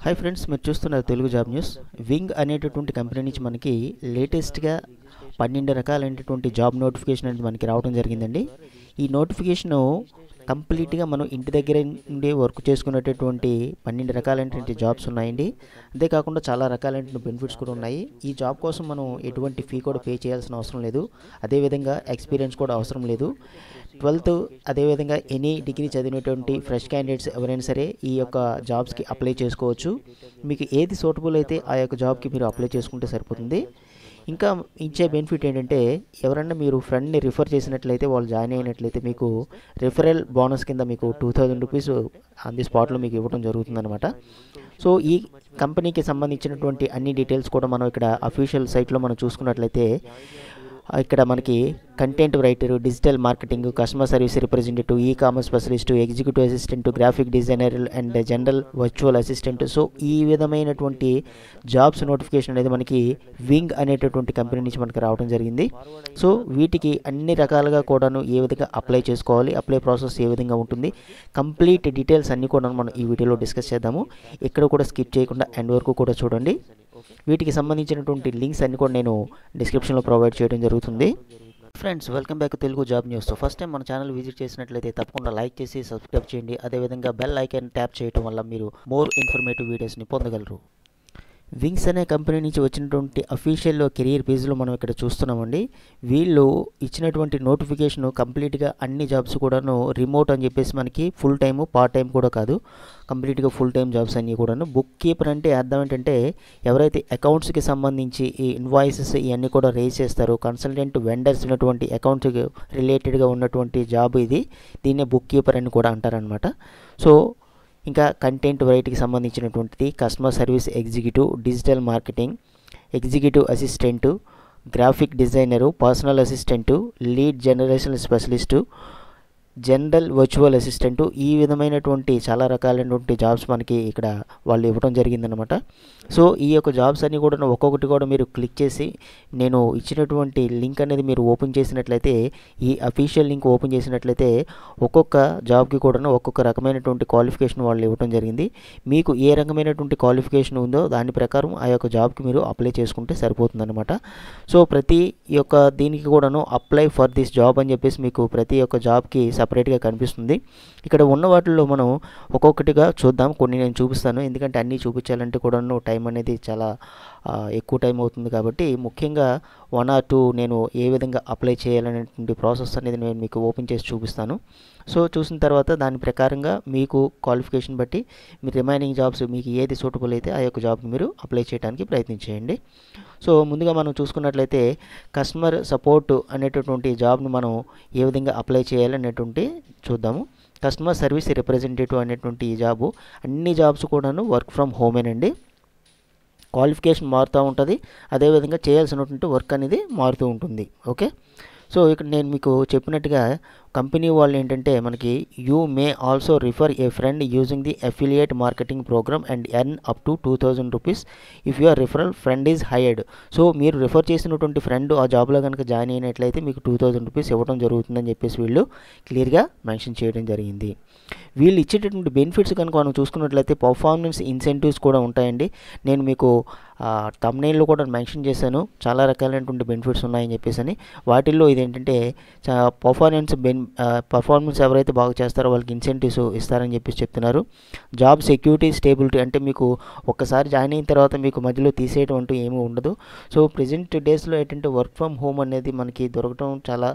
Hi friends, మీరు చూస్తున్నారు Telugu job news. Wing అనేటటువంటి కంపెనీ నుంచి మనకి లేటెస్ట్గా 12 రకాలైనటువంటి జాబ్ నోటిఫికేషన్ అనేది మనకి రావడం జరిగిందండి. ఈ నోటిఫికేషను కంప్లీట్గా మనం ఇంటి దగ్గర నుండి వర్క్ చేసుకునేటటువంటి 12 రకాలైనటువంటి జాబ్స్ ఉన్నాయండి. అంతేకాకుండా చాలా రకాలైనటువంటి బెనిఫిట్స్ కూడా ఉన్నాయి. ఈ జాబ్ కోసం మనం ఎటువంటి ఫీ కూడా పే చేయాల్సిన అవసరం లేదు. అదేవిధంగా ఎక్స్పీరియన్స్ కూడా అవసరం లేదు. 12th అదేవిధంగా ఎనీ డిగ్రీ చదివినటువంటి ఫ్రెష్ క్యాండిడేట్స్ ఎవరైనా సరే ఈ యొక్క జాబ్స్కి అప్లై చేసుకోవచ్చు. మీకు ఏది సూటబుల్ అయితే ఆ యొక్క జాబ్కి మీరు అప్లై చేసుకుంటే సరిపోతుంది. ఇంకా ఇచ్చే బెనిఫిట్ ఏంటంటే, ఎవరన్నా మీరు ఫ్రెండ్ని రిఫర్ చేసినట్లయితే, వాళ్ళు జాయిన్ అయినట్లయితే మీకు రిఫరల్ బోనస్ కింద మీకు 2000 రూపీస్ ఆన్ ది స్పాట్లో మీకు ఇవ్వడం జరుగుతుందన్నమాట. సో ఈ కంపెనీకి సంబంధించినటువంటి అన్ని డీటెయిల్స్ కూడా మనం ఇక్కడ అఫీషియల్ సైట్లో మనం చూసుకున్నట్లయితే, ఇక్కడ మనకి content writer, digital marketing, customer service representative, e commerce specialist, executive assistant, graphic designer and general virtual assistant. So ఈ విధమైనటువంటి జాబ్స్ నోటిఫికేషన్ అనేది మనకి వింగ్ అనేటటువంటి కంపెనీ నుంచి మనకి రావడం జరిగింది. సో వీటికి అన్ని రకాలుగా కూడాను ఏ విధంగా అప్లై చేసుకోవాలి, అప్లై ప్రాసెస్ ఏ విధంగా ఉంటుంది, కంప్లీట్ డీటెయిల్స్ అన్నీ కూడా మనం ఈ వీడియోలో డిస్కస్ చేద్దాము. ఇక్కడ కూడా స్కిప్ చేయకుండా ఎండ్ వరకు కూడా చూడండి. వీటికి సంబంధించినటువంటి లింక్స్ అన్ని కూడా నేను డిస్క్రిప్షన్లో ప్రొవైడ్ చేయడం జరుగుతుంది. Friends, welcome back Telugu job news. First time మన ఛానల్ విజిట్ చేసినట్లయితే తప్పకుండా లైక్ చేసి సబ్స్క్రైబ్ చేయండి. అదేవిధంగా బెల్ ఐకాన్ ట్యాప్ చేయడం వల్ల మీరు మోర్ ఇన్ఫర్మేటివ్ వీడియోస్ని పొందగలరు. వింగ్స్ అనే కంపెనీ నుంచి వచ్చినటువంటి అఫీషియల్ కెరియర్ పేజ్లో మనం ఇక్కడ చూస్తున్నామండి. వీళ్ళు ఇచ్చినటువంటి నోటిఫికేషన్ కంప్లీట్గా అన్ని జాబ్స్ కూడాను రిమోట్ అని చెప్పేసి మనకి ఫుల్ టైము, పార్ట్ టైం కూడా కాదు, కంప్లీట్గా ఫుల్ టైం జాబ్స్ అన్నీ కూడాను. బుక్ కీపర్ అంటే అర్థం ఏంటంటే, ఎవరైతే అకౌంట్స్కి సంబంధించి ఈ ఇన్వాయిసెస్ ఇవన్నీ కూడా రేజ్ చేస్తారో, కన్సల్టెంట్ వెండర్స్ ఉన్నటువంటి అకౌంట్స్కి రిలేటెడ్గా ఉన్నటువంటి జాబ్ ఇది. దీన్నే బుక్ కీపర్ అని కూడా అంటారనమాట. సో ఇంకా కంటెంట్ రైటర్కి సంబంధించినటువంటిది, customer service executive, digital marketing, executive assistant, graphic designer, personal assistant, lead generation specialist, general virtual assistant, ఈ విధమైనటువంటి చాలా రకాలైనటువంటి జాబ్స్ మనకి ఇక్కడ వాళ్ళు ఇవ్వడం జరిగిందనమాట. సో ఈ యొక్క జాబ్స్ అన్నీ కూడా ఒక్కొక్కటి కూడా మీరు క్లిక్ చేసి, నేను ఇచ్చినటువంటి లింక్ అనేది మీరు ఓపెన్ చేసినట్లయితే, ఈ అఫీషియల్ లింక్ ఓపెన్ చేసినట్లయితే ఒక్కొక్క జాబ్కి కూడా ఒక్కొక్క రకమైనటువంటి క్వాలిఫికేషన్ వాళ్ళు ఇవ్వడం జరిగింది. మీకు ఏ రకమైనటువంటి క్వాలిఫికేషన్ ఉందో దాని ప్రకారం ఆ యొక్క జాబ్కి మీరు అప్లై చేసుకుంటే సరిపోతుందన్నమాట. సో ప్రతి యొక్క దీనికి కూడాను అప్లై ఫర్ దిస్ జాబ్ అని చెప్పేసి మీకు ప్రతి ఒక్క జాబ్కి సపరేట్గా కనిపిస్తుంది. ఇక్కడ ఉన్న వాటిల్లో మనం ఒక్కొక్కటిగా చూద్దాం. కొన్ని నేను చూపిస్తాను, ఎందుకంటే అన్నీ చూపించాలంటే కూడా టైం అనేది చాలా ఎక్కువ టైం అవుతుంది. కాబట్టి ముఖ్యంగా 1 or 2 నేను ఏ విధంగా అప్లై చేయాలనేటువంటి ప్రాసెస్ అనేది నేను మీకు ఓపెన్ చేసి చూపిస్తాను. సో చూసిన తర్వాత దాని ప్రకారంగా మీకు క్వాలిఫికేషన్ బట్టి మీరు రిమైనింగ్ జాబ్స్ మీకు ఏది సూటబుల్ అయితే ఆ యొక్క జాబ్ని మీరు అప్లై చేయడానికి ప్రయత్నించేయండి. సో ముందుగా మనం చూసుకున్నట్లయితే, కస్టమర్ సపోర్ట్ అనేటటువంటి జాబ్ను మనం ఏ విధంగా అప్లై చేయాలనేటువంటి చూద్దాము. కస్టమర్ సర్వీస్ రిప్రజెంటేటివ్ అనేటువంటి ఈ జాబు, అన్ని జాబ్స్ కూడాను వర్క్ ఫ్రమ్ హోమేనండి. క్వాలిఫికేషన్ మారుతూ ఉంటుంది, అదేవిధంగా చేయాల్సినటువంటి వర్క్ అనేది మారుతూ ఉంటుంది. ఓకే, సో ఇక్కడ నేను మీకు చెప్పినట్టుగా కంపెనీ వాళ్ళు ఏంటంటే మనకి, you may also refer a friend using the affiliate marketing program and earn up to 2000 rupees if your referral friend is hired. So మీరు రిఫర్ చేసినటువంటి ఫ్రెండ్ ఆ జాబ్లో కనుక జాయిన్ అయినట్లయితే మీకు 2000 రూపీస్ ఇవ్వడం జరుగుతుందని చెప్పేసి వీళ్ళు క్లియర్గా మెన్షన్ చేయడం జరిగింది. వీళ్ళు ఇచ్చేటటువంటి బెనిఫిట్స్ కనుక మనం చూసుకున్నట్లయితే పర్ఫార్మెన్స్ ఇన్సెంటివ్స్ కూడా ఉంటాయండి. నేను మీకు థంబ్నెయిల్లో కూడా మెన్షన్ చేశాను, చాలా రకాలైనటువంటి బెనిఫిట్స్ ఉన్నాయని చెప్పేసి అని. వాటిల్లో ఇదేంటంటే పర్ఫార్మెన్స్ ఎవరైతే బాగా చేస్తారో వాళ్ళకి ఇన్సెంటివ్స్ ఇస్తారని చెప్పేసి చెప్తున్నారు. జాబ్ సెక్యూరిటీ, స్టేబిలిటీ అంటే మీకు ఒక్కసారి జాయిన్ అయిన తర్వాత మీకు మధ్యలో తీసేయడం అంటూ ఏమీ ఉండదు. సో ప్రజెంట్ డేస్లో ఏంటంటే వర్క్ ఫ్రమ్ హోమ్ అనేది మనకి దొరకడం చాలా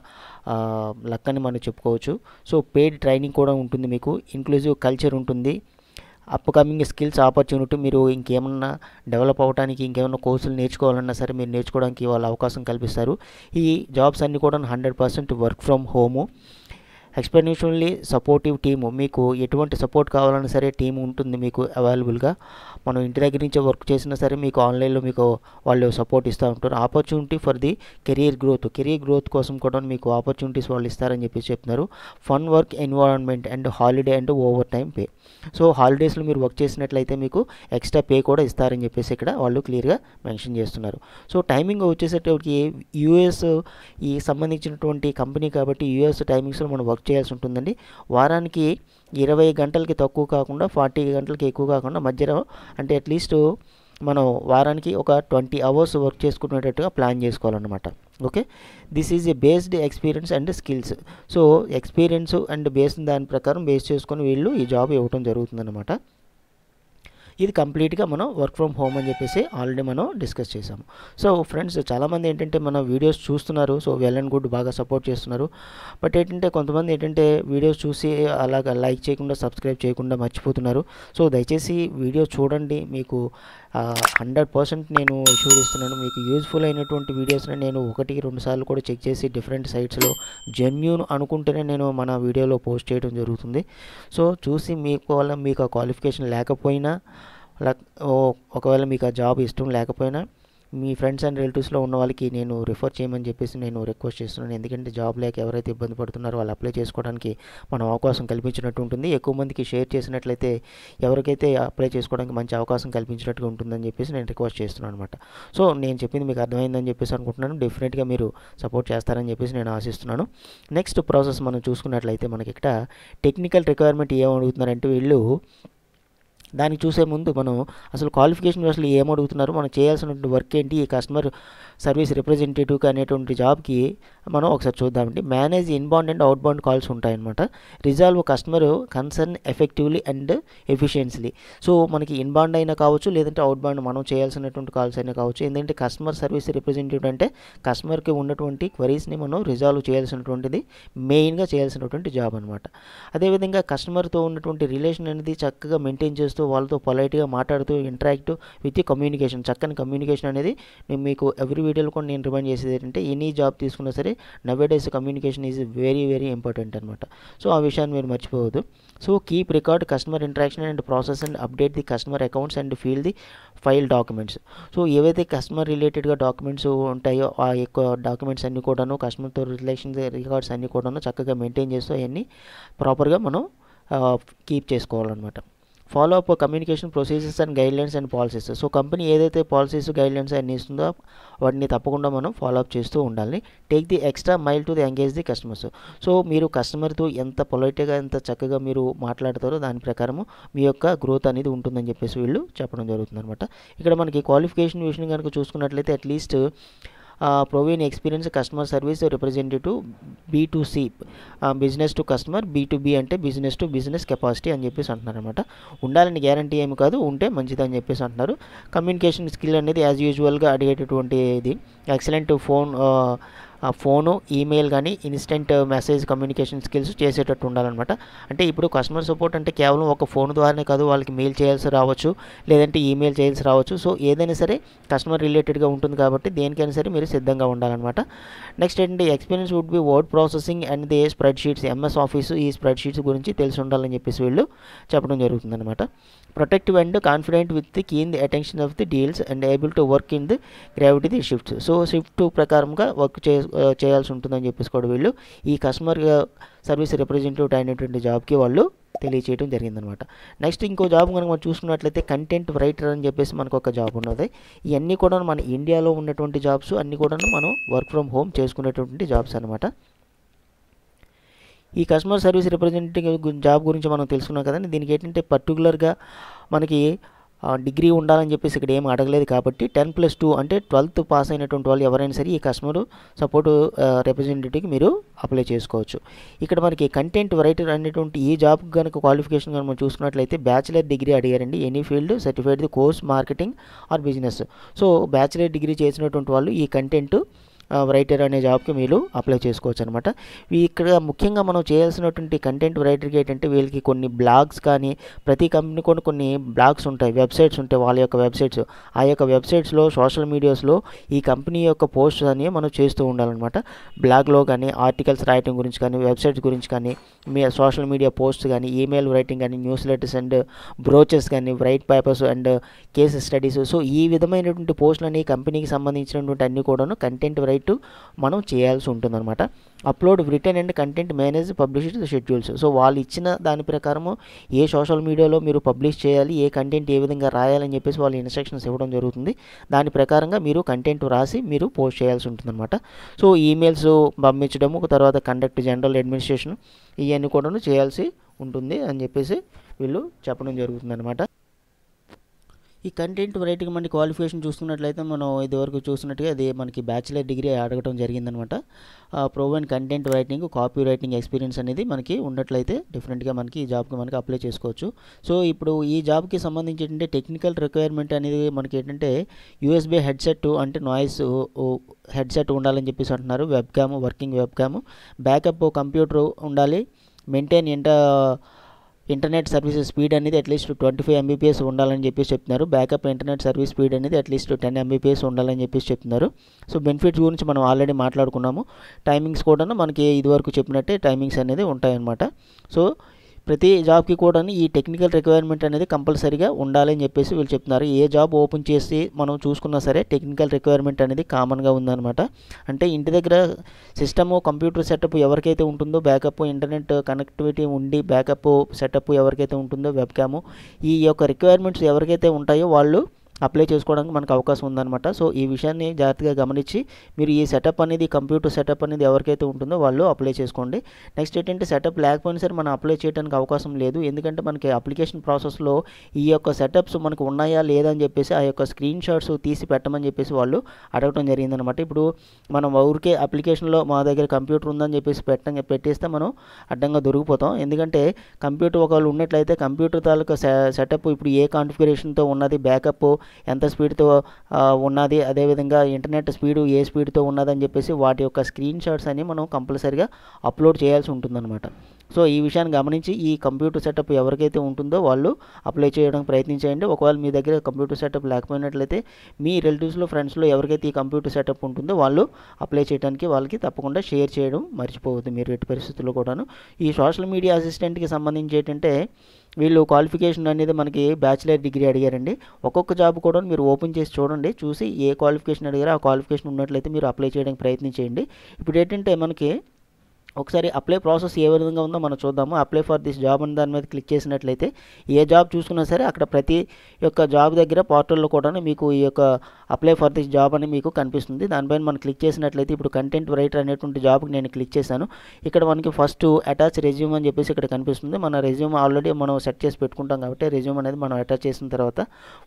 లక్ అని మనం చెప్పుకోవచ్చు. సో పెయిడ్ ట్రైనింగ్ కూడా ఉంటుంది, మీకు ఇంక్లూజివ్ కల్చర్ ఉంటుంది, అప్కమింగ్ స్కిల్స్ ఆపర్చునిటీ, మీరు ఇంకేమన్నా డెవలప్ అవ్వడానికి ఇంకేమన్నా కోర్సులు నేర్చుకోవాలన్నా సరే మీరు నేర్చుకోవడానికి వాళ్ళు అవకాశం కల్పిస్తారు. ఈ జాబ్స్ అన్నీ కూడా 100% work from home. Exceptionally supportive team, మీకు ఎటువంటి సపోర్ట్ కావాలన్నా సరే టీం ఉంటుంది మీకు అవైలబుల్గా. మనం ఇంటి దగ్గర నుంచే వర్క్ చేసినా సరే మీకు ఆన్లైన్లో మీకు వాళ్ళు సపోర్ట్ ఇస్తూ ఉంటారు. Opportunity for the career growth కోసం కూడా మీకు ఆపర్చునిటీస్ వాళ్ళు ఇస్తారని చెప్పి చెప్తున్నారు. Fun work environment and holiday and over time pay. So హాలిడేస్లో మీరు వర్క్ చేసినట్లయితే మీకు ఎక్స్ట్రా పే కూడా ఇస్తారని చెప్పేసి ఇక్కడ వాళ్ళు క్లియర్గా మెన్షన్ చేస్తున్నారు. సో టైమింగ్ వచ్చేసేటప్పటికి యూఎస్ ఈ సంబంధించినటువంటి కంపెనీ కాబట్టి యూఎస్ టైమింగ్స్లో మనం వర్క్ చేయాల్సి ఉంటుందండి. వారానికి 20 గంటలకి తక్కువ కాకుండా 40 గంటలకి ఎక్కువ కాకుండా మధ్యలో అంటే అట్లీస్ట్ మనం వారానికి ఒక 20 అవర్స్ వర్క్ చేసుకునేటట్టుగా ప్లాన్ చేసుకోవాలన్నమాట. Okay, this is a based experience and skills. So experience and based దాని ప్రకారం బేస్ చేసుకొని వీళ్ళు ఈ జాబ్ ఇవ్వటం జరుగుతుందన్నమాట. ఇది కంప్లీట్గా మనం వర్క్ ఫ్రమ్ హోమ్ అని చెప్పేసి ఆల్రెడీ మనం డిస్కస్ చేసాము. సో ఫ్రెండ్స్, చాలామంది ఏంటంటే మన వీడియోస్ చూస్తున్నారు, సో వెల్ అండ్ గుడ్, బాగా సపోర్ట్ చేస్తున్నారు. బట్ ఏంటంటే కొంతమంది ఏంటంటే వీడియోస్ చూసి అలాగ లైక్ చేయకుండా సబ్స్క్రైబ్ చేయకుండా మర్చిపోతున్నారు. సో దయచేసి వీడియో చూడండి, మీకు 100% నేను షూర్ ఇస్తున్నాను. మీకు యూజ్ఫుల్ అయినటువంటి వీడియోస్ని నేను 1-2 సార్లు కూడా చెక్ చేసి డిఫరెంట్ సైట్స్లో జెన్యూన్ అనుకుంటేనే నేను మన వీడియోలో పోస్ట్ చేయడం జరుగుతుంది. సో చూసి మీకు ఆ క్వాలిఫికేషన్ లేకపోయినా, ఒకవేళ మీకు ఆ జాబ్ ఇష్టం లేకపోయినా మీ ఫ్రెండ్స్ అండ్ రిలేటివ్స్లో ఉన్న వాళ్ళకి నేను రిఫర్ చేయమని చెప్పేసి నేను రిక్వెస్ట్ చేస్తున్నాను. ఎందుకంటే జాబ్ లేక ఎవరైతే ఇబ్బంది పడుతున్నారో వాళ్ళు అప్లై చేసుకోవడానికి మనం అవకాశం కల్పించినట్టు ఉంటుంది. ఎక్కువ మందికి షేర్ చేసినట్లయితే ఎవరికైతే అప్లై చేసుకోవడానికి మంచి అవకాశం కల్పించినట్టుగా ఉంటుందని చెప్పేసి నేను రిక్వెస్ట్ చేస్తున్నాను అనమాట. సో నేను చెప్పింది మీకు అర్థమైందని చెప్పేసి అనుకుంటున్నాను. డెఫినెట్గా మీరు సపోర్ట్ చేస్తారని చెప్పేసి నేను ఆశిస్తున్నాను. నెక్స్ట్ ప్రాసెస్ మనం చూసుకున్నట్లయితే మనకి ఇక్కడ టెక్నికల్ రిక్వైర్మెంట్ ఏమడుగుతున్నారంటే వీళ్ళు దానికి చూసే ముందు మనం అసలు క్వాలిఫికేషన్ అసలు ఏమడుగుతున్నారు, మనం చేయాల్సినటువంటి వర్క్ ఏంటి, ఈ కస్టమర్ సర్వీస్ రిప్రజెంటేటివ్ అనేటువంటి జాబ్కి మనం ఒకసారి చూద్దామండి. Manage inbound and outbound calls ఉంటాయన్నమాట. Resolve customer concern effectively and efficiently. So మనకి ఇన్బౌండ్ అయినా కావచ్చు, లేదంటే అవుట్బౌండ్ మనం చేయాల్సినటువంటి కాల్స్ అయినా కావచ్చు. ఎందుకంటే కస్టమర్ సర్వీస్ రిప్రజెంటేటివ్ అంటే కస్టమర్కి ఉన్నటువంటి క్వరీస్ని మనం రిజాల్వ్ చేయాల్సినటువంటిది మెయిన్గా చేయాల్సినటువంటి జాబ్ అనమాట. అదేవిధంగా కస్టమర్తో ఉన్నటువంటి రిలేషన్ అనేది చక్కగా మెయింటైన్ చేస్తూ వాళ్ళతో పొలైట్గా మాట్లాడుతూ ఇంటరాక్ట్ విత్ కమ్యూనికేషన్, చక్కని కమ్యూనికేషన్ అనేది నేను మీకు ఎవ్రీ వీడియోలో కూడా నేను రిమైండ్ చేసేది ఏంటంటే ఎనీ జాబ్ తీసుకున్నా సరే nowadays communication is very very important అనమాట. సో ఆ విషయాన్ని మీరు మర్చిపోవద్దు. So keep record customer interaction and process and update the customer accounts and feel the file documents. So ఏవైతే కస్టమర్ రిలేటెడ్గా డాక్యుమెంట్స్ ఉంటాయో ఆ యొక్క డాక్యుమెంట్స్ అన్నీ కూడాను కస్టమర్తో రిలేషన్ రికార్డ్స్ అన్నీ కూడాను చక్కగా మెయింటైన్ చేస్తూ అవన్నీ ప్రాపర్గా మనం కీప్ చేసుకోవాలన్నమాట. Follow up communication procedures and guidelines and policies. So company ఏదైతే పాలసీస్ గైడ్లైన్స్ అన్ని ఇస్తుందో వాటిని తప్పకుండా మనం ఫాలో అప్ చేస్తూ ఉండాలి. Take the extra mile to the engage the customers. So మీరు కస్టమర్తో ఎంత పొలైట్గా ఎంత చక్కగా మీరు మాట్లాడతారో దాని ప్రకారము మీ యొక్క గ్రోత్ అనేది ఉంటుందని చెప్పేసి వీళ్ళు చెప్పడం జరుగుతుంది అనమాట. ఇక్కడ మనకి క్వాలిఫికేషన్ విషయం కనుక చూసుకున్నట్లయితే at least proven experience customer service representative B2C, business to customer, B2B అంటే బిజినెస్ టు బిజినెస్ కెపాసిటీ అని చెప్పేసి అంటున్నారు అనమాట. ఉండాలని గ్యారంటీ ఏమి కాదు, ఉంటే మంచిది అని చెప్పేసి అంటున్నారు. కమ్యూనికేషన్ స్కిల్ అనేది యాజ్ యూజువల్గా అడిగేటటువంటి ఇది ఎక్సలెంట్ ఫోను, ఈమెయిల్ కానీ ఇన్స్టెంట్ మెసేజ్ కమ్యూనికేషన్ స్కిల్స్ చేసేటట్టు ఉండాలన్నమాట. అంటే ఇప్పుడు కస్టమర్ సపోర్ట్ అంటే కేవలం ఒక ఫోన్ ద్వారానే కాదు, వాళ్ళకి మెయిల్ చేయాల్సి రావచ్చు, లేదంటే ఈమెయిల్ చేయాల్సి రావచ్చు. సో ఏదైనా సరే కస్టమర్ రిలేటెడ్గా ఉంటుంది కాబట్టి దేనికైనా సరే మీరు సిద్ధంగా ఉండాలన్నమాట. నెక్స్ట్ ఏంటంటే experience would be word processing and the spread sheets, MS office ఈ స్ప్రెడ్ షీట్స్ గురించి తెలిసి ఉండాలని చెప్పేసి వీళ్ళు చెప్పడం జరుగుతుందన్నమాట. Protective and confident with the keen the attention of the deals and able to work in the gravity the shifts. So shift ప్రకారంగా work చేయాల్సి ఉంటుందని చెప్పేసి కూడా వీళ్ళు ఈ కస్టమర్ సర్వీస్ రిప్రజెంటేటివ్ అయినటువంటి జాబ్కి వాళ్ళు తెలియచేయడం జరిగిందనమాట. నెక్స్ట్ ఇంకో జాబ్ కనుక మనం చూసుకున్నట్లయితే కంటెంట్ రైటర్ అని చెప్పేసి మనకు ఒక జాబ్ ఉన్నది. ఇవన్నీ కూడా మన ఇండియాలో ఉన్నటువంటి జాబ్స్ అన్నీ కూడా మనం వర్క్ ఫ్రమ్ హోమ్ చేసుకునేటువంటి జాబ్స్ అనమాట. ఈ కస్టమర్ సర్వీస్ రిప్రజెంటేటివ్ జాబ్ గురించి మనం తెలుసుకున్నాం కదండి. దీనికి ఏంటంటే పర్టికులర్గా మనకి డిగ్రీ ఉండాలని చెప్పేసి ఇక్కడ ఏం అడగలేదు కాబట్టి 10+2 అంటే 12th పాస్ అయినటువంటి వాళ్ళు ఎవరైనా సరే ఈ కస్టమర్ సపోర్ట్ రిప్రజెంటేటివ్కి మీరు అప్లై చేసుకోవచ్చు. ఇక్కడ మనకి కంటెంట్ రైటర్ అనేటువంటి ఈ జాబ్ కనుక క్వాలిఫికేషన్ కనుక మనం చూసుకున్నట్లయితే బ్యాచిలర్ డిగ్రీ అడిగారండి. Any field certified the course marketing or business. So bachelor degree చేసినటువంటి వాళ్ళు ఈ కంటెంట్ రైటర్ అనే జాబ్కి మీరు అప్లై చేసుకోవచ్చు అనమాట. ఇక్కడ ముఖ్యంగా మనం చేయాల్సినటువంటి కంటెంట్ రైటర్కి ఏంటంటే వీళ్ళకి కొన్ని బ్లాగ్స్ కానీ ప్రతి కంపెనీ కూడా కొన్ని బ్లాగ్స్ ఉంటాయి, వెబ్సైట్స్ ఉంటాయి, వాళ్ళ యొక్క వెబ్సైట్స్. ఆ యొక్క వెబ్సైట్స్లో సోషల్ మీడియాస్లో ఈ కంపెనీ యొక్క పోస్ట్స్ అని మనం చేస్తూ ఉండాలన్నమాట. బ్లాగ్లో కానీ ఆర్టికల్స్ రాయటం గురించి కానీ వెబ్సైట్స్ గురించి కానీ మీ సోషల్ మీడియా పోస్ట్స్ కానీ ఈమెయిల్ రైటింగ్ కానీ న్యూస్ లెటర్స్ అండ్ బ్రోచెస్ కానీ white papers and case studies. So ఈ విధమైనటువంటి పోస్టులని కంపెనీకి సంబంధించినటువంటి అన్ని కూడాను కంటెంట్ రైటింగ్ రైట్ మనం చేయాల్సి ఉంటుందన్నమాట. Upload return and content manage publish schedules. So వాళ్ళు ఇచ్చిన దాని ప్రకారము ఏ సోషల్ మీడియాలో మీరు పబ్లిష్ చేయాలి, ఏ కంటెంట్ ఏ విధంగా రాయాలని చెప్పేసి వాళ్ళు ఇన్స్ట్రక్షన్స్ ఇవ్వడం జరుగుతుంది. దాని ప్రకారంగా మీరు కంటెంట్ రాసి మీరు పోస్ట్ చేయాల్సి ఉంటుందన్నమాట. సో ఈమెయిల్స్ పంపించడము, తర్వాత కండక్ట్ జనరల్ అడ్మినిస్ట్రేషన్ ఇవన్నీ కూడా చేయాల్సి ఉంటుంది అని చెప్పేసి వీళ్ళు చెప్పడం జరుగుతుందన్నమాట. ఈ కంటెంట్ రైటింగ్ మనకి క్వాలిఫికేషన్ చూసుకున్నట్లయితే మనం ఇదివరకు చూసినట్టుగా అది మనకి బ్యాచిలర్ డిగ్రీ అడగడం జరిగిందనమాట. Proven content writing, copy writing experience అనేది మనకి ఉన్నట్లయితే డెఫినెట్గా మనకి ఈ జాబ్కి మనకి అప్లై చేసుకోవచ్చు. సో ఇప్పుడు ఈ జాబ్కి సంబంధించి ఏంటంటే టెక్నికల్ రిక్వైర్మెంట్ అనేది మనకి ఏంటంటే యూఎస్బీ హెడ్సెట్ అంటే నాయిస్ హెడ్సెట్ ఉండాలని చెప్పేసి అంటున్నారు. Webcam, working webcam, backup computer ఉండాలి, మెయింటైన్ ఇంటర్నెట్ సర్వీస్ స్పీడ్ అనేది అట్లీస్ట్ 25 Mbps ఉండాలని చెప్పేసి చెప్తున్నారు. బ్యాకప్ ఇంటర్నెట్ సర్వీస్ స్పీడ్ అనేది అట్లీస్ట్ 10 Mbps ఉండాలని చెప్పేసి చెప్తున్నారు. సో బెనిఫిట్స్ గురించి మనం ఆల్రెడీ మాట్లాడుకున్నాము. టైమింగ్స్ కూడా మనకి ఇదివరకు చెప్పినట్టే టైమింగ్స్ అనేది ఉంటాయన్నమాట. సో ప్రతి జాబ్కి కూడా ఈ టెక్నికల్ రిక్వైర్మెంట్ అనేది కంపల్సరీగా ఉండాలని చెప్పేసి వీళ్ళు చెప్తున్నారు. ఏ జాబ్ ఓపెన్ చేసి మనం చూసుకున్నా సరే టెక్నికల్ రిక్వైర్మెంట్ అనేది కామన్గా ఉందన్నమాట. అంటే ఇంటి దగ్గర సిస్టము, కంప్యూటర్ సెటప్ ఎవరికైతే ఉంటుందో, బ్యాకప్ ఇంటర్నెట్ కనెక్టివిటీ ఉండి బ్యాకప్ సెటప్ ఎవరికైతే ఉంటుందో, వెబ్కాము, ఈ యొక్క రిక్వైర్మెంట్స్ ఎవరికైతే ఉంటాయో వాళ్ళు అప్లై చేసుకోవడానికి మనకు అవకాశం ఉందన్నమాట. సో ఈ విషయాన్ని జాగ్రత్తగా గమనించి మీరు ఈ సెటప్ అనేది, కంప్యూటర్ సెటప్ అనేది ఎవరికైతే ఉంటుందో వాళ్ళు అప్లై చేసుకోండి. నెక్స్ట్ ఏంటంటే సెటప్ లేకపోయినా సరే మనం అప్లై చేయడానికి అవకాశం లేదు. ఎందుకంటే మనకి అప్లికేషన్ ప్రాసెస్లో ఈ యొక్క సెటప్స్ మనకు ఉన్నాయా లేదా అని చెప్పేసి ఆ యొక్క స్క్రీన్ షాట్స్ తీసి పెట్టమని చెప్పేసి వాళ్ళు అడగడం జరిగిందనమాట. ఇప్పుడు మనం ఊరికే అప్లికేషన్లో మా దగ్గర కంప్యూటర్ ఉందని చెప్పేసి పెట్టేస్తే మనం అడ్డంగా దొరికిపోతాం. ఎందుకంటే కంప్యూటర్ ఒకవేళ ఉన్నట్లయితే కంప్యూటర్ తాలూకా సెటప్ ఇప్పుడు ఏ కాన్ఫిగరేషన్తో ఉన్నది, బ్యాకప్ ఎంత స్పీడ్తో ఉన్నది, అదేవిధంగా ఇంటర్నెట్ స్పీడు ఏ స్పీడ్తో ఉన్నదని చెప్పేసి వాటి యొక్క స్క్రీన్ షాట్స్ అని మనం కంపల్సరీగా అప్లోడ్ చేయాల్సి ఉంటుందన్నమాట. సో ఈ విషయాన్ని గమనించి ఈ కంప్యూటర్ సెటప్ ఎవరికైతే ఉంటుందో వాళ్ళు అప్లై చేయడానికి ప్రయత్నించండి. ఒకవేళ మీ దగ్గర కంప్యూటర్ సెటప్ లేకపోయినట్లయితే మీ రిలేటివ్స్లో, ఫ్రెండ్స్లో ఎవరికైతే ఈ కంప్యూటర్ సెటప్ ఉంటుందో వాళ్ళు అప్లై చేయడానికి వాళ్ళకి తప్పకుండా షేర్ చేయడం మర్చిపోవద్దు మీరు ఎట్టి పరిస్థితుల్లో కూడాను. ఈ సోషల్ మీడియా అసిస్టెంట్కి సంబంధించి ఏంటంటే వీళ్ళు క్వాలిఫికేషన్ అనేది మనకి బ్యాచిలర్ డిగ్రీ అడిగారండి. ఒక్కొక్క జాబ్ కూడా మీరు ఓపెన్ చేసి చూడండి, చూసి ఏ క్వాలిఫికేషన్ అడిగారో ఆ క్వాలిఫికేషన్ ఉన్నట్లయితే మీరు అప్లై చేయడానికి ప్రయత్నించేయండి. ఇప్పుడు ఏంటంటే మనకి ఒకసారి అప్లై ప్రాసెస్ ఏ విధంగా ఉందో మనం చూద్దాము. అప్లై ఫర్ దిస్ జాబ్ అని దాని మీద క్లిక్ చేసినట్లయితే ఏ జాబ్ చూసుకున్నా సరే అక్కడ ప్రతి యొక్క జాబ్ దగ్గర పోర్టల్లో కూడా మీకు ఈ యొక్క అప్లై ఫర్ దిస్ జాబ్ అని మీకు కనిపిస్తుంది. దానిపైన మనం క్లిక్ చేసినట్లయితే ఇప్పుడు కంటెంట్ రైటర్ అనేటువంటి జాబ్కి నేను క్లిక్ చేశాను. ఇక్కడ మనకి ఫస్ట్ అటాచ్ రెజ్యూమ్ అని చెప్పేసి ఇక్కడ కనిపిస్తుంది. మన రెజ్యూమ్ ఆల్రెడీ మనం సెట్ చేసి పెట్టుకుంటాం కాబట్టి రెజ్యూమ్ అనేది మనం అటాచ్ చేసిన తర్వాత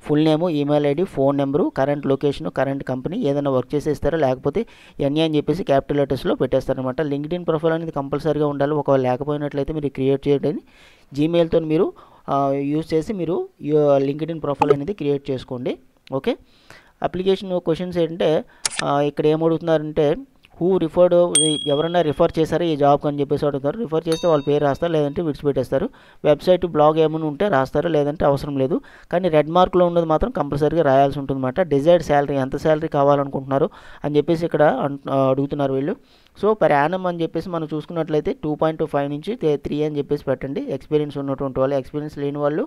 full name, email ID, phone number, current location, current company ఏదైనా వర్క్ చేసేస్తారో లేకపోతే ఎన్ఏ అని చెప్పేసి క్యాపిటల్ లెటర్స్లో పెట్టేస్తారనమాట. లింక్డ్ఇన్ ప్రొఫైల్ అనేది కంపల్సరీగా ఉండాలి. ఒకవేళ లేకపోయినట్లయితే మీరు క్రియేట్ చేయడానికి జీమెయిల్తో మీరు యూజ్ చేసి మీరు లింక్డ్ఇన్ ప్రొఫైల్ అనేది క్రియేట్ చేసుకోండి. ఓకే, అప్లికేషన్ క్వశ్చన్స్ ఏంటంటే ఇక్కడ ఏమడుగుతున్నారంటే హూ రిఫర్డ్, ఎవరైనా రిఫర్ చేశారో ఈ జాబ్కి అని చెప్పేసి అడుగుతారు. రిఫర్ చేస్తే వాళ్ళ పేరు రాస్తారు, లేదంటే విడిచిపెట్టేస్తారు. వెబ్సైట్, బ్లాగ్ ఏమైనా ఉంటే రాస్తారు, లేదంటే అవసరం లేదు. కానీ రెడ్ మార్క్లో ఉన్నది మాత్రం కంపల్సరీగా రాయాల్సి ఉంటుందన్నమాట. డిజైర్డ్ శాలరీ, ఎంత శాలరీ కావాలనుకుంటున్నారు అని చెప్పేసి ఇక్కడ అడుగుతున్నారు వీళ్ళు. సో పర్ యానం అని చెప్పేసి మనం చూసుకున్నట్లయితే 2.5 నుంచి 3 అని చెప్పేసి పెట్టండి. ఎక్స్పీరియన్స్ ఉన్నటువంటి వాళ్ళు, ఎక్స్పీరియన్స్ లేని వాళ్ళు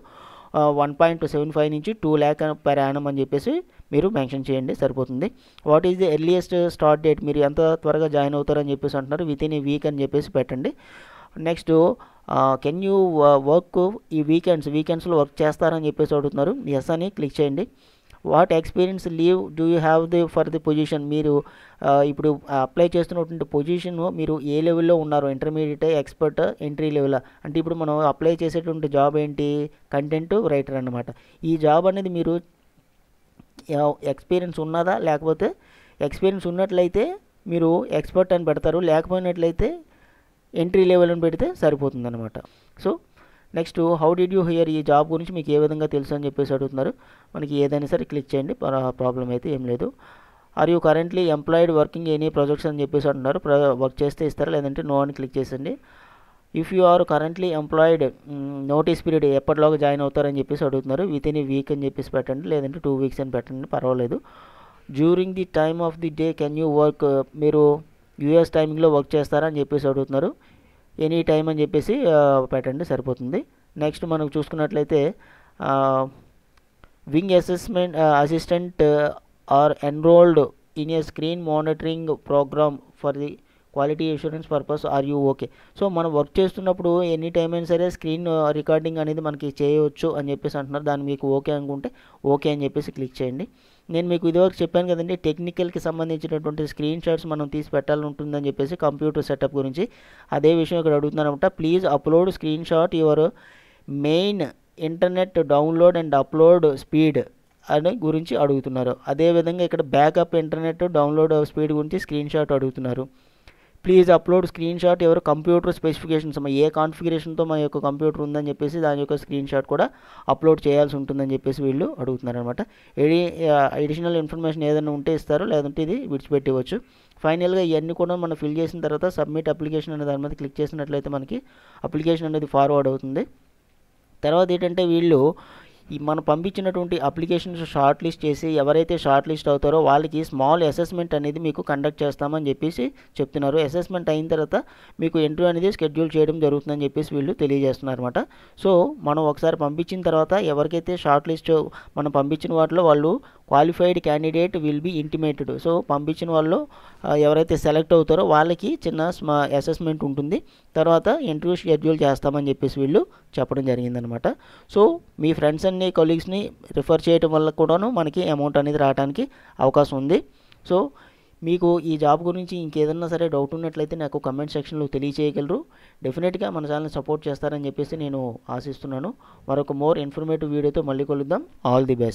1.75 నుంచి 2 lakh పర్ యానం అని చెప్పేసి మీరు మెన్షన్ చేయండి, సరిపోతుంది. What is the earliest start date, మీరు ఎంత త్వరగా జాయిన్ అవుతారని చెప్పేసి అంటున్నారు. విత్ ఇన్ ఏ వీక్ అని చెప్పేసి పెట్టండి. నెక్స్ట్ కెన్ యూ వర్క్ ఈ వీకెండ్స్లో వర్క్ చేస్తారని చెప్పేసి అడుగుతున్నారు. ఎస్ అని క్లిక్ చేయండి. What experience leave do you have the for the position, మీరు ఇప్పుడు అప్లై చేస్తున్నటువంటి పొజిషన్ మీరు ఏ లెవెల్లో ఉన్నారు, ఇంటర్మీడియట్, ఎక్స్పర్ట్, ఎంట్రీ లెవెల్. అంటే ఇప్పుడు మనం అప్లై చేసేటువంటి జాబ్ ఏంటి, కంటెంట్ రైటర్ అన్నమాట. ఈ జాబ్ అనేది మీరు ఎక్స్పీరియన్స్ ఉన్నదా, లేకపోతే ఎక్స్పీరియన్స్ ఉన్నట్లయితే మీరు ఎక్స్పర్ట్ అని పెడతారు, లేకపోయినట్లయితే ఎంట్రీ లెవెల్ అని పెడితే సరిపోతుంది అనమాట. So next how did you here, ఈ జాబ్ గురించి మీకు ఏ విధంగా తెలుసు అని చెప్పేసి అడుగుతున్నారు. మనకి ఏదైనా సరే క్లిక్ చేయండి, ప్రాబ్లం అయితే ఏం లేదు. Are you currently employed working any projects అని చెప్పేసి అంటున్నారు. వర్క్ చేస్తే ఇస్తారా, లేదంటే నో అని క్లిక్ చేసండి. If you are currently employed, notice period ఎప్పటిలోగా జాయిన్ అవుతారని చెప్పేసి అడుగుతున్నారు. విత్ ఇన్ ఏ వీక్ అని చెప్పేసి పెట్టండి, లేదంటే 2 weeks అని పెట్టండి, పర్వాలేదు. During the time of the day can you work, మీరు యూఎస్ టైమింగ్లో వర్క్ చేస్తారా అని చెప్పేసి అడుగుతున్నారు. ఎనీ టైం అని చెప్పేసి పెట్టండి, సరిపోతుంది. నెక్స్ట్ మనం చూసుకున్నట్లయితే wing assistant or enrolled in a screen monitoring program for the quality assurance purpose are you okay. So మనం వర్క్ చేస్తున్నప్పుడు ఎనీ టైం అయినా సరే స్క్రీన్ రికార్డింగ్ అనేది మనకి చేయవచ్చు అని చెప్పేసి అంటున్నారు. దాన్ని మీకు ఓకే అనుకుంటే ఓకే అని చెప్పేసి క్లిక్ చేయండి. నేను మీకు ఇదివరకు చెప్పాను కదండి, టెక్నికల్కి సంబంధించినటువంటి స్క్రీన్ షాట్స్ మనం తీసి పెట్టాలని ఉంటుందని చెప్పేసి కంప్యూటర్ సెటప్ గురించి. అదే విషయం ఇక్కడ అడుగుతున్నాను అనమాట. Please upload screen shot your main internet download and upload speed అని గురించి అడుగుతున్నారు. అదేవిధంగా ఇక్కడ బ్యాకప్ ఇంటర్నెట్ డౌన్లోడ్ స్పీడ్ గురించి స్క్రీన్ షాట్ అడుగుతున్నారు. ప్లీజ్ అప్లోడ్ స్క్రీన్ షాట్ ఎవరు కంప్యూటర్ స్పెసిఫికేషన్స్, ఏ కాన్ఫిగరేషన్తో మన యొక్క కంప్యూటర్ ఉందని చెప్పేసి దాని యొక్క స్క్రీన్ షాట్ కూడా అప్లోడ్ చేయాల్సి ఉంటుందని చెప్పేసి వీళ్ళు అడుగుతున్నారు అనమాట. ఎడిషనల్ ఇన్ఫర్మేషన్ ఏదైనా ఉంటే ఇస్తారు, లేదంటే ఇది విడిచిపెట్టవచ్చు. ఫైనల్గా ఇవన్నీ కూడా మనం ఫిల్ చేసిన తర్వాత సబ్మిట్ అప్లికేషన్ అనే దాని మీద క్లిక్ చేసినట్లయితే మనకి అప్లికేషన్ అనేది ఫార్వర్డ్ అవుతుంది. తర్వాత ఏంటంటే వీళ్ళు మనం పంపించినటువంటి అప్లికేషన్స్ షార్ట్ లిస్ట్ చేసి ఎవరైతే షార్ట్ లిస్ట్ అవుతారో వాళ్ళకి స్మాల్ అసెస్మెంట్ అనేది మీకు కండక్ట్ చేస్తామని చెప్పేసి చెప్తున్నారు. అసెస్మెంట్ అయిన తర్వాత మీకు ఇంటర్వ్యూ అనేది షెడ్యూల్ చేయడం జరుగుతుందని చెప్పేసి వీళ్ళు తెలియజేస్తున్నారు అనమాట. సో మనం ఒకసారి పంపించిన తర్వాత ఎవరికైతే షార్ట్ లిస్ట్ మనం పంపించిన వాటిలో వాళ్ళు qualified candidate will be intimated. So పంపించిన వాళ్ళు ఎవరైతే సెలెక్ట్ అవుతారో వాళ్ళకి చిన్న అసెస్మెంట్ ఉంటుంది, తర్వాత ఇంటర్వ్యూ షెడ్యూల్ చేస్తామని చెప్పేసి వీళ్ళు చెప్పడం జరిగిందనమాట. సో మీ ఫ్రెండ్స్ అన్ని కొలీగ్స్ని రిఫర్ చేయడం వల్ల కూడాను మనకి అమౌంట్ అనేది రావడానికి అవకాశం ఉంది. సో మీకు ఈ జాబ్ గురించి ఇంకేదన్నా సరే డౌట్ ఉన్నట్లయితే నాకు కమెంట్ సెక్షన్లో తెలియచేయగలరు. డెఫినెట్గా మన ఛానల్ని సపోర్ట్ చేస్తారని చెప్పేసి నేను ఆశిస్తున్నాను. మరొక మోర్ ఇన్ఫర్మేటివ్ వీడియోతో మళ్ళీ కలుద్దాం. All the best.